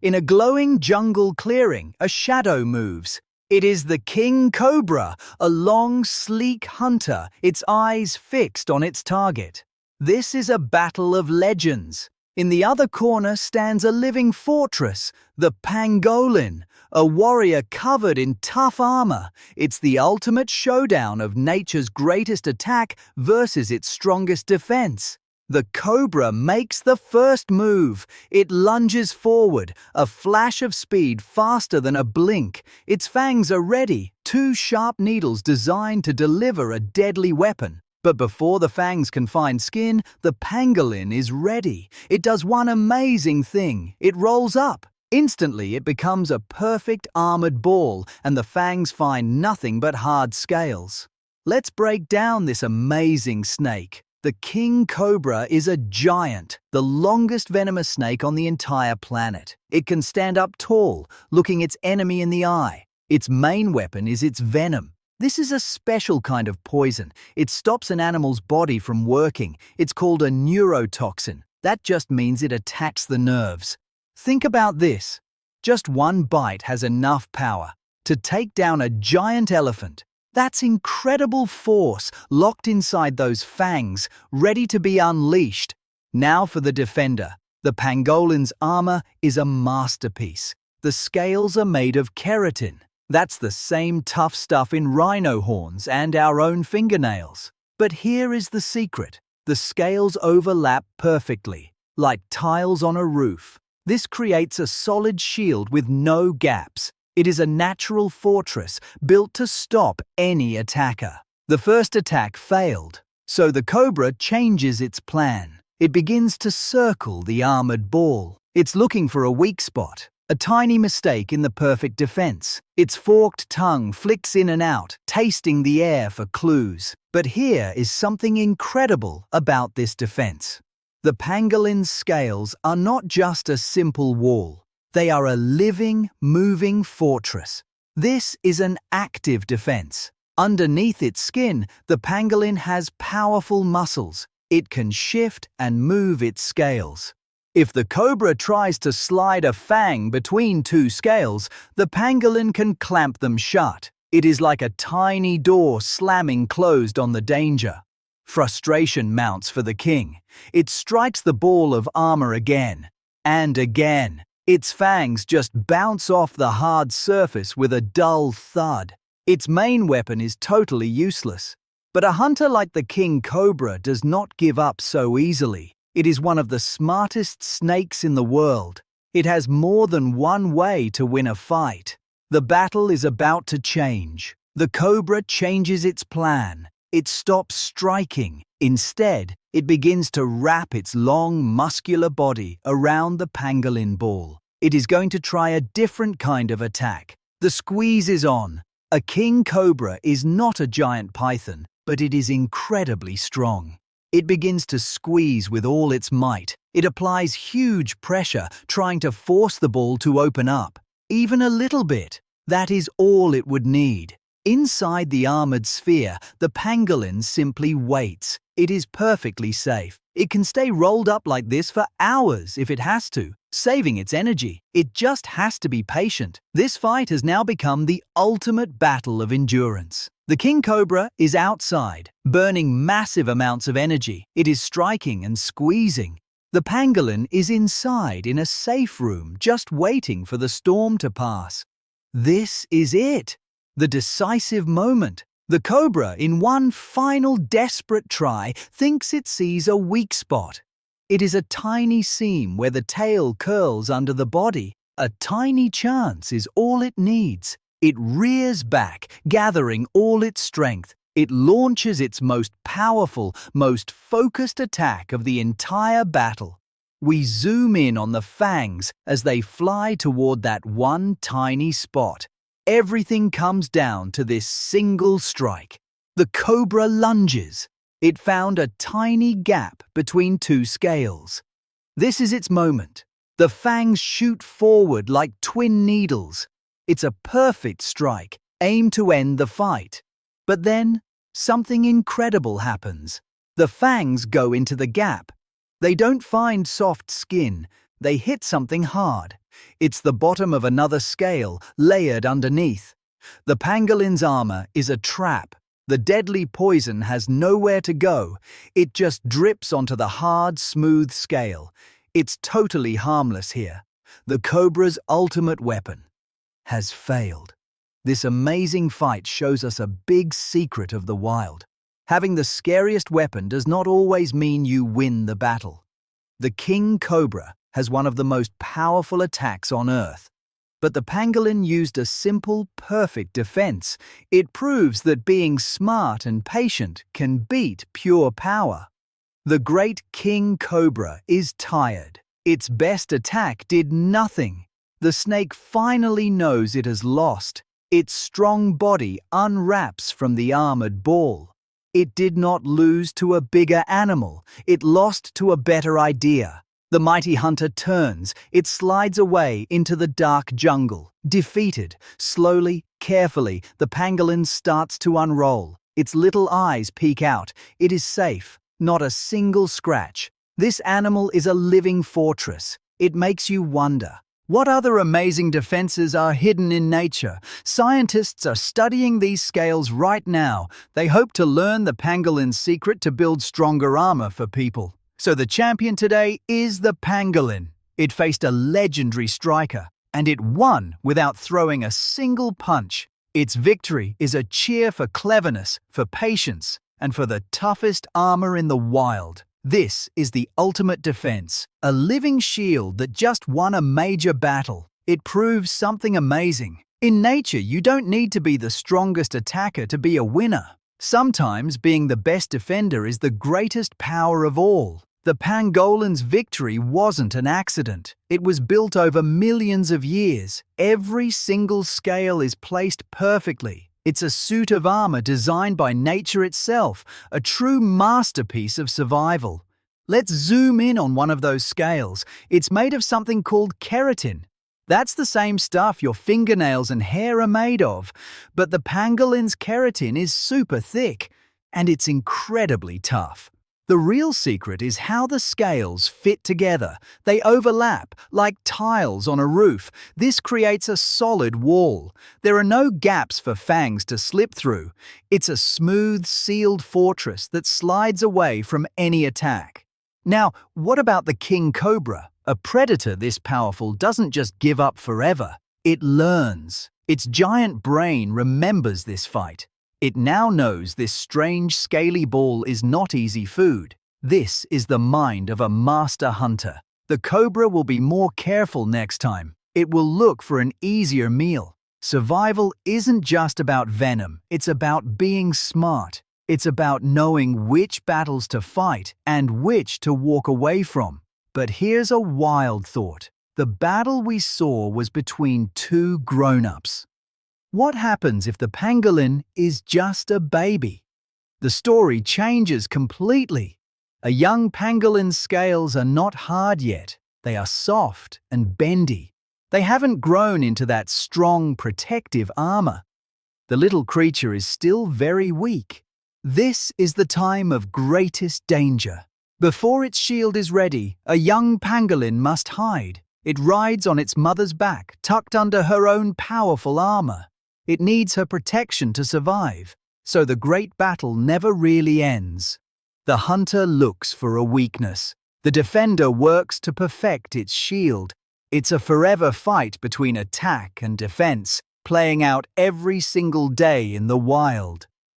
In a glowing jungle clearing, a shadow moves. It is the King Cobra, a long, sleek hunter, its eyes fixed on its target. This is a battle of legends. In the other corner stands a living fortress, the Pangolin, a warrior covered in tough armor. It's the ultimate showdown of nature's greatest attack versus its strongest defense. The cobra makes the first move. It lunges forward, a flash of speed faster than a blink. Its fangs are ready, two sharp needles designed to deliver a deadly weapon. But before the fangs can find skin, the pangolin is ready. It does one amazing thing. It rolls up. Instantly, it becomes a perfect armored ball, and the fangs find nothing but hard scales. Let's break down this amazing snake. The King Cobra is a giant, the longest venomous snake on the entire planet. It can stand up tall, looking its enemy in the eye. Its main weapon is its venom. This is a special kind of poison. It stops an animal's body from working. It's called a neurotoxin. That just means it attacks the nerves. Think about this. Just one bite has enough power to take down a giant elephant. That's incredible force locked inside those fangs, ready to be unleashed. Now for the defender. The pangolin's armor is a masterpiece. The scales are made of keratin. That's the same tough stuff in rhino horns and our own fingernails. But here is the secret. The scales overlap perfectly, like tiles on a roof. This creates a solid shield with no gaps. It is a natural fortress built to stop any attacker. The first attack failed, so the cobra changes its plan. It begins to circle the armored ball. It's looking for a weak spot, a tiny mistake in the perfect defense. Its forked tongue flicks in and out, tasting the air for clues. But here is something incredible about this defense. The pangolin's scales are not just a simple wall. They are a living, moving fortress. This is an active defense. Underneath its skin, the pangolin has powerful muscles. It can shift and move its scales. If the cobra tries to slide a fang between two scales, the pangolin can clamp them shut. It is like a tiny door slamming closed on the danger. Frustration mounts for the king. It strikes the ball of armor again and again. Its fangs just bounce off the hard surface with a dull thud. Its main weapon is totally useless. But a hunter like the King Cobra does not give up so easily. It is one of the smartest snakes in the world. It has more than one way to win a fight. The battle is about to change. The cobra changes its plan. It stops striking. Instead, it begins to wrap its long, muscular body around the pangolin ball. It is going to try a different kind of attack. The squeeze is on. A king cobra is not a giant python, but it is incredibly strong. It begins to squeeze with all its might. It applies huge pressure, trying to force the ball to open up. Even a little bit. That is all it would need. Inside the armored sphere, the pangolin simply waits. It is perfectly safe. It can stay rolled up like this for hours if it has to, saving its energy. It just has to be patient. This fight has now become the ultimate battle of endurance. The king cobra is outside, burning massive amounts of energy. It is striking and squeezing. The pangolin is inside in a safe room, just waiting for the storm to pass. This is it. The decisive moment. The cobra, in one final desperate try, thinks it sees a weak spot. It is a tiny seam where the tail curls under the body. A tiny chance is all it needs. It rears back, gathering all its strength. It launches its most powerful, most focused attack of the entire battle. We zoom in on the fangs as they fly toward that one tiny spot. Everything comes down to this single strike. The cobra lunges. It found a tiny gap between two scales. This is its moment. The fangs shoot forward like twin needles. It's a perfect strike, aimed to end the fight. But then, something incredible happens. The fangs go into the gap. They don't find soft skin. They hit something hard. It's the bottom of another scale, layered underneath. The pangolin's armor is a trap. The deadly poison has nowhere to go. It just drips onto the hard, smooth scale. It's totally harmless here. The cobra's ultimate weapon has failed. This amazing fight shows us a big secret of the wild. Having the scariest weapon does not always mean you win the battle. The King Cobra has one of the most powerful attacks on Earth. But the pangolin used a simple, perfect defense. It proves that being smart and patient can beat pure power. The great King Cobra is tired. Its best attack did nothing. The snake finally knows it has lost. Its strong body unwraps from the armored ball. It did not lose to a bigger animal. It lost to a better idea. The mighty hunter turns. It slides away into the dark jungle. Defeated, slowly, carefully, the pangolin starts to unroll. Its little eyes peek out. It is safe. Not a single scratch. This animal is a living fortress. It makes you wonder, what other amazing defenses are hidden in nature? Scientists are studying these scales right now. They hope to learn the pangolin's secret to build stronger armor for people. So the champion today is the pangolin. It faced a legendary striker, and it won without throwing a single punch. Its victory is a cheer for cleverness, for patience, and for the toughest armor in the wild. This is the ultimate defense, a living shield that just won a major battle. It proves something amazing. In nature, you don't need to be the strongest attacker to be a winner. Sometimes being the best defender is the greatest power of all. The pangolin's victory wasn't an accident. It was built over millions of years. Every single scale is placed perfectly. It's a suit of armor designed by nature itself, a true masterpiece of survival. Let's zoom in on one of those scales. It's made of something called keratin. That's the same stuff your fingernails and hair are made of. But the pangolin's keratin is super thick, and it's incredibly tough. The real secret is how the scales fit together. They overlap, like tiles on a roof. This creates a solid wall. There are no gaps for fangs to slip through. It's a smooth, sealed fortress that slides away from any attack. Now, what about the King Cobra? A predator this powerful doesn't just give up forever. It learns. Its giant brain remembers this fight. It now knows this strange, scaly ball is not easy food. This is the mind of a master hunter. The cobra will be more careful next time. It will look for an easier meal. Survival isn't just about venom. It's about being smart. It's about knowing which battles to fight and which to walk away from. But here's a wild thought. The battle we saw was between two grown-ups. What happens if the pangolin is just a baby? The story changes completely. A young pangolin's scales are not hard yet. They are soft and bendy. They haven't grown into that strong, protective armor. The little creature is still very weak. This is the time of greatest danger. Before its shield is ready, a young pangolin must hide. It rides on its mother's back, tucked under her own powerful armor. It needs her protection to survive, so the great battle never really ends. The hunter looks for a weakness. The defender works to perfect its shield. It's a forever fight between attack and defense, playing out every single day in the wild.